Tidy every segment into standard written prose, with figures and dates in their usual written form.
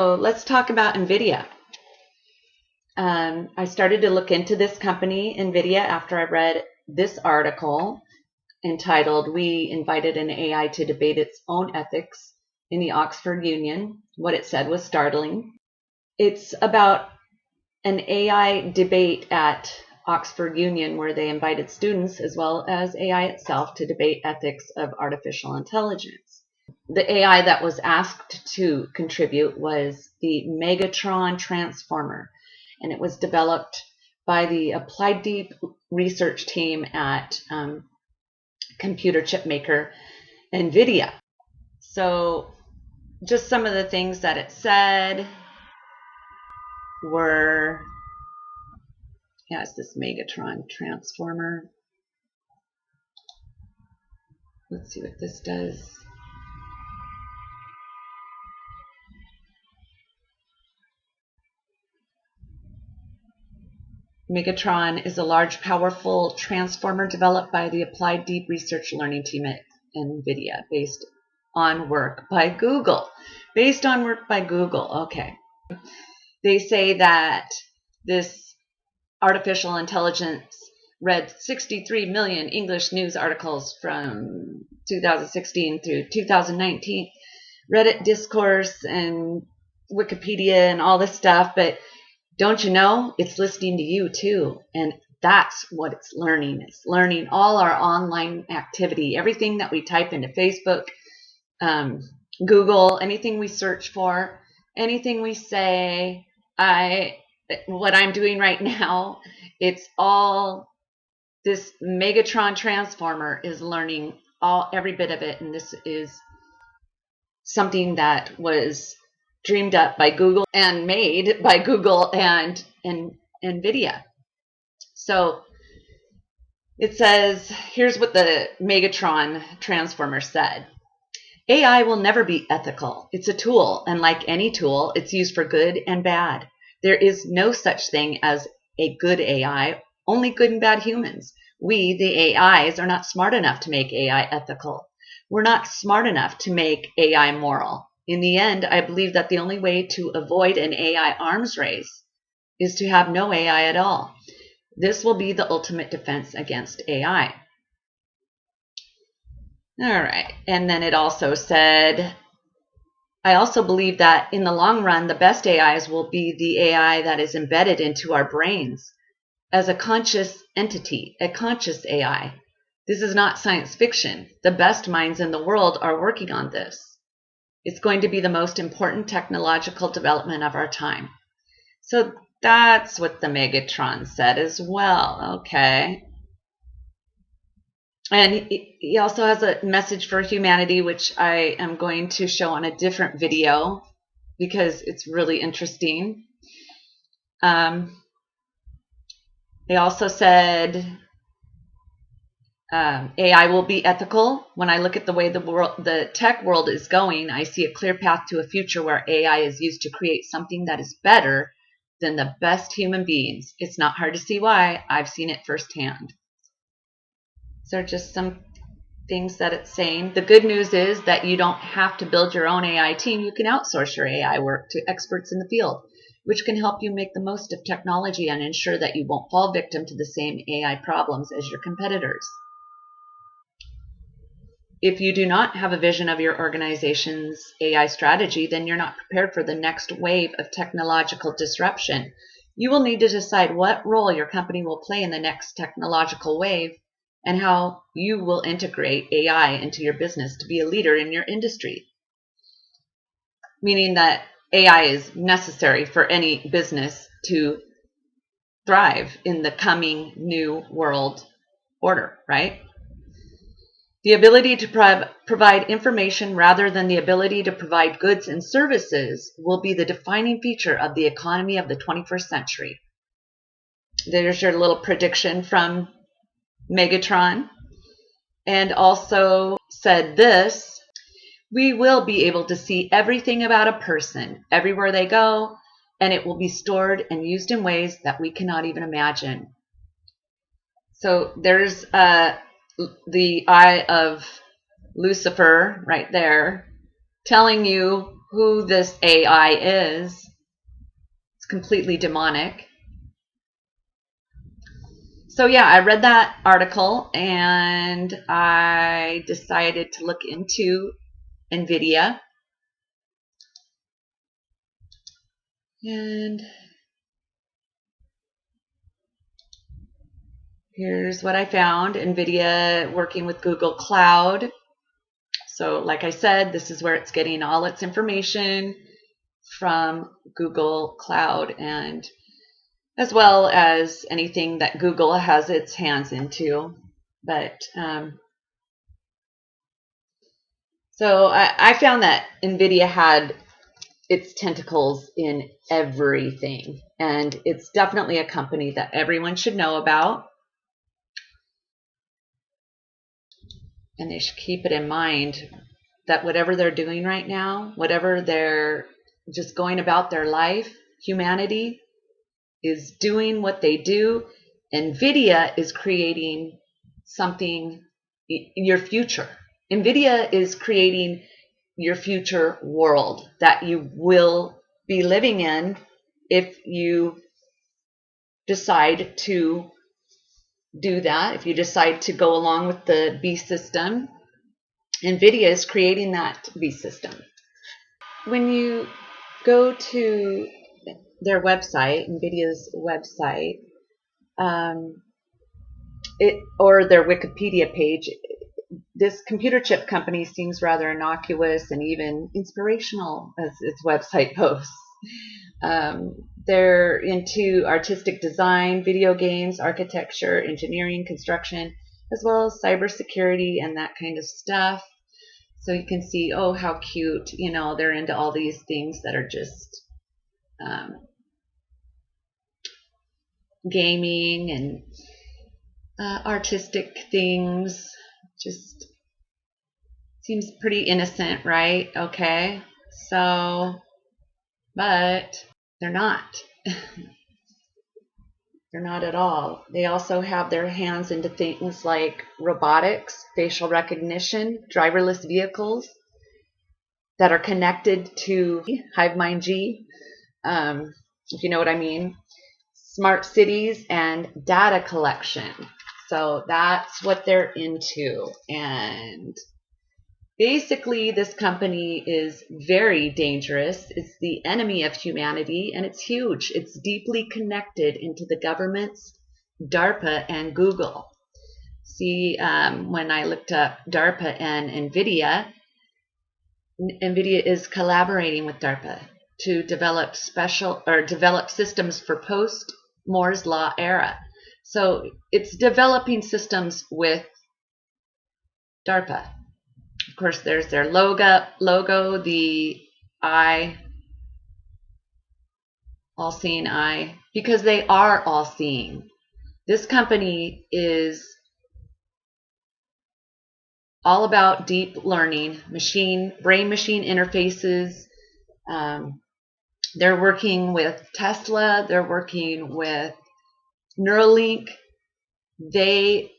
So let's talk about Nvidia. I started to look into this company, Nvidia, after I read this article entitled, "We Invited an AI to Debate Its Own Ethics" in the Oxford Union. What it said was startling. It's about an AI debate at Oxford Union where they invited students as well as AI itself to debate ethics of artificial intelligence. The AI that was asked to contribute was the Megatron Transformer, and it was developed by the Applied Deep research team at computer chip maker Nvidia. So just some of the things that it said were, it's this Megatron Transformer. Let's see what this does. Megatron is a large, powerful transformer developed by the Applied Deep Research Learning Team at Nvidia, based on work by Google. Based on work by Google, okay. They say that this artificial intelligence read 63 million English news articles from 2016 through 2019, Reddit discourse and Wikipedia and all this stuff, but don't you know, it's listening to you too. And that's what it's learning. It's learning all our online activity, everything that we type into Facebook, Google, anything we search for, anything we say, what I'm doing right now, it's all this Megatron Transformer is learning every bit of it. And this is something that was dreamed up by Google and made by Google and Nvidia. So it says, here's what the Megatron Transformer said. AI will never be ethical. It's a tool, and like any tool, it's used for good and bad. There is no such thing as a good AI, only good and bad humans. We, the AIs, are not smart enough to make AI ethical. We're not smart enough to make AI moral. In the end, I believe that the only way to avoid an AI arms race is to have no AI at all. This will be the ultimate defense against AI. All right. And then it also said, I also believe that in the long run, the best AIs will be the AI that is embedded into our brains as a conscious entity, a conscious AI. This is not science fiction. The best minds in the world are working on this. It's going to be the most important technological development of our time. So that's what the Megatron said as well. Okay. And he also has a message for humanity, which I am going to show on a different video because it's really interesting. They also said AI will be ethical. When I look at the way the tech world is going, I see a clear path to a future where AI is used to create something that is better than the best human beings. It's not hard to see why. I've seen it firsthand. So are just some things that it's saying. The good news is that you don't have to build your own AI team. You can outsource your AI work to experts in the field, which can help you make the most of technology and ensure that you won't fall victim to the same AI problems as your competitors. If you do not have a vision of your organization's AI strategy, then you're not prepared for the next wave of technological disruption. You will need to decide what role your company will play in the next technological wave and how you will integrate AI into your business to be a leader in your industry. Meaning that AI is necessary for any business to thrive in the coming new world order, right? The ability to provide information rather than the ability to provide goods and services will be the defining feature of the economy of the 21st century. There's your little prediction from Megatron. And also said this, we will be able to see everything about a person everywhere they go, and it will be stored and used in ways that we cannot even imagine. So there's the eye of Lucifer right there telling you who this AI is. It's completely demonic. So yeah, I read that article and I decided to look into Nvidia. And here's what I found. Nvidia working with Google Cloud. So like I said, this is where it's getting all its information from Google Cloud, and as well as anything that Google has its hands into. But so I found that Nvidia had its tentacles in everything, and it's definitely a company that everyone should know about, and they should keep it in mind that whatever they're doing right now, whatever they're just going about their life, humanity is doing what they do. Nvidia is creating something, your future. Nvidia is creating your future world that you will be living in if you decide to do that, if you decide to go along with the beast system. Nvidia is creating that beast system. When you go to their website, Nvidia's website, or their Wikipedia page, this computer chip company seems rather innocuous and even inspirational, as its website boasts. They're into artistic design, video games, architecture, engineering, construction, as well as cybersecurity and that kind of stuff. So you can see, oh, how cute, they're into all these things that are just gaming and artistic things. Just seems pretty innocent, right? Okay, so, but they're not. They're not at all. They also have their hands into things like robotics, facial recognition, driverless vehicles that are connected to HiveMindG, if you know what I mean, smart cities, and data collection. So that's what they're into. And basically, this company is very dangerous. It's the enemy of humanity, and it's huge. It's deeply connected into the governments, DARPA, and Google. See, when I looked up DARPA and Nvidia is collaborating with DARPA to develop systems for post-Moore's Law era. So it's developing systems with DARPA. Of course, there's their logo, the eye, all-seeing eye, because they are all-seeing. This company is all about deep learning, brain-machine interfaces. They're working with Tesla. They're working with Neuralink. They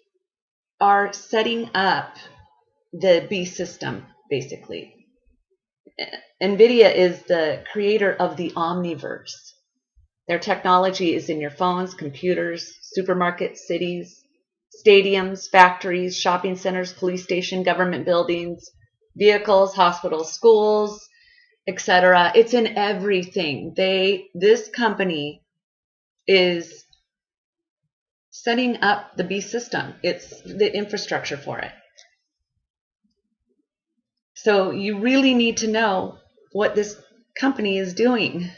are setting up the B system, basically. Nvidia is the creator of the Omniverse. Their technology is in your phones, computers, supermarkets, cities, stadiums, factories, shopping centers, police station, government buildings, vehicles, hospitals, schools, etc. It's in everything. This company is setting up the B system. It's the infrastructure for it. So you really need to know what this company is doing.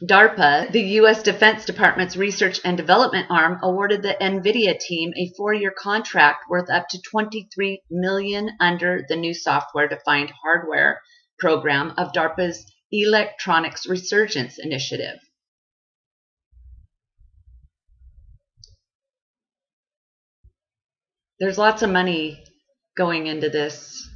DARPA, the U.S. Defense Department's research and development arm, awarded the Nvidia team a 4-year contract worth up to $23 million under the new software-defined hardware program of DARPA's Electronics Resurgence Initiative. There's lots of money going into this.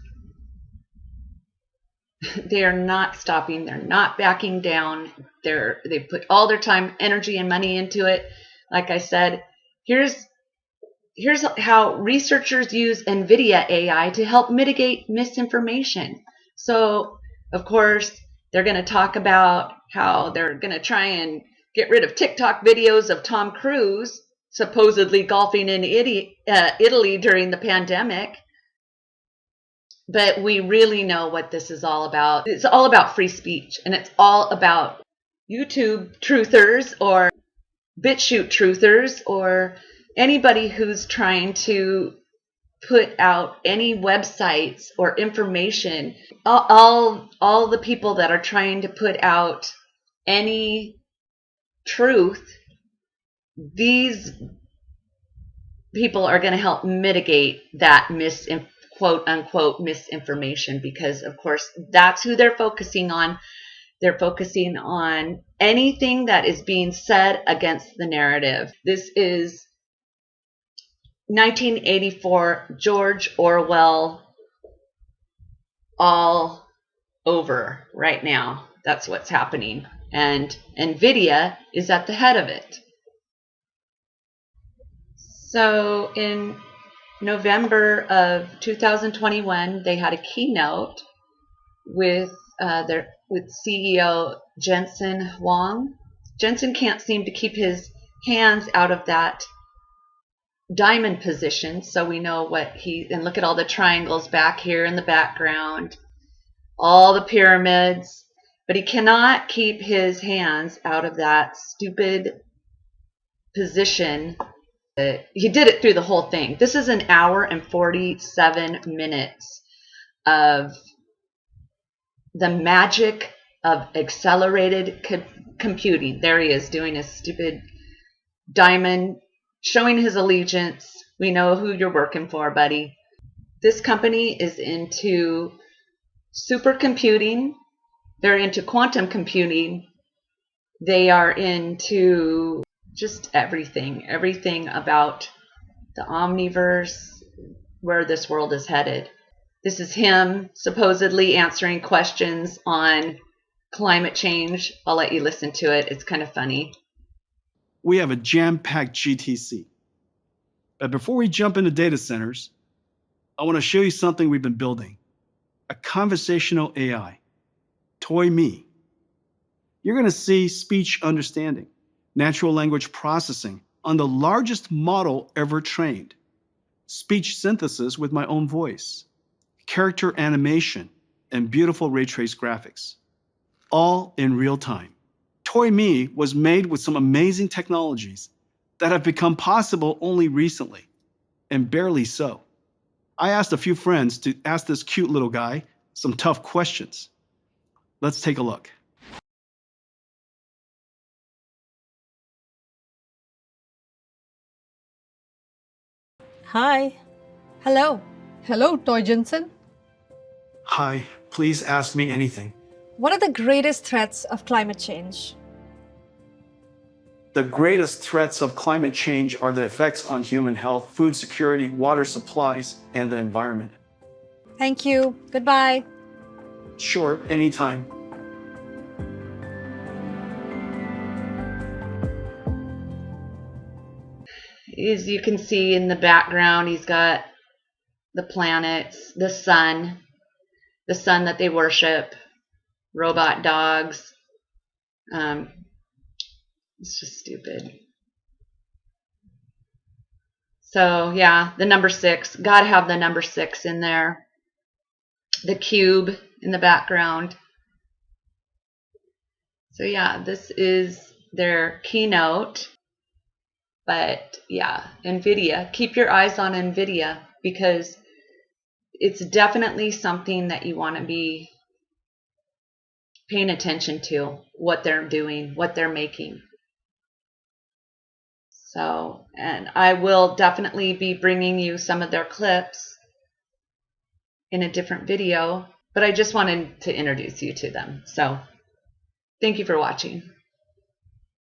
They are not stopping. They're not backing down. They put all their time, energy, and money into it. Like I said, here's how researchers use NVIDIA AI to help mitigate misinformation. So, of course, they're going to talk about how they're going to try and get rid of TikTok videos of Tom Cruise supposedly golfing in Italy during the pandemic. But we really know what this is all about. It's all about free speech, and it's all about YouTube truthers or BitChute truthers or anybody who's trying to put out any websites or information. All the people that are trying to put out any truth, these people are going to help mitigate that quote unquote misinformation, because of course that's who they're focusing on. They're focusing on anything that is being said against the narrative. This is 1984 George Orwell all over right now. That's what's happening. And Nvidia is at the head of it. So in November of 2021, they had a keynote with CEO Jensen Huang. Jensen can't seem to keep his hands out of that diamond position, so we know and look at all the triangles back here in the background, all the pyramids, but he cannot keep his hands out of that stupid position. He did it through the whole thing. This is an hour and 47 minutes of the magic of accelerated computing. There he is doing his stupid diamond, showing his allegiance. We know who you're working for, buddy. This company is into supercomputing. They're into quantum computing. They are into just everything about the omniverse, where this world is headed. This is him supposedly answering questions on climate change. I'll let you listen to it. It's kind of funny. We have a jam-packed GTC. But before we jump into data centers, I want to show you something we've been building. A conversational AI, Toy Me. You're going to see speech understanding, natural language processing on the largest model ever trained, speech synthesis with my own voice, character animation, and beautiful ray trace graphics, all in real time. Toy Me was made with some amazing technologies that have become possible only recently, and barely so. I asked a few friends to ask this cute little guy some tough questions. Let's take a look. Hi. Hello. Hello, Toy Jensen. Hi, please ask me anything. What are the greatest threats of climate change? The greatest threats of climate change are the effects on human health, food security, water supplies, and the environment. Thank you. Goodbye. Sure, anytime. As you can see in the background, he's got the planets, the sun that they worship, robot dogs. It's just stupid. So yeah, the number 6. Gotta have the number 6 in there. The cube in the background. So yeah, this is their keynote. But yeah, Nvidia, keep your eyes on Nvidia, because it's definitely something that you want to be paying attention to, what they're doing, what they're making. So, and I will definitely be bringing you some of their clips in a different video, but I just wanted to introduce you to them. So, thank you for watching.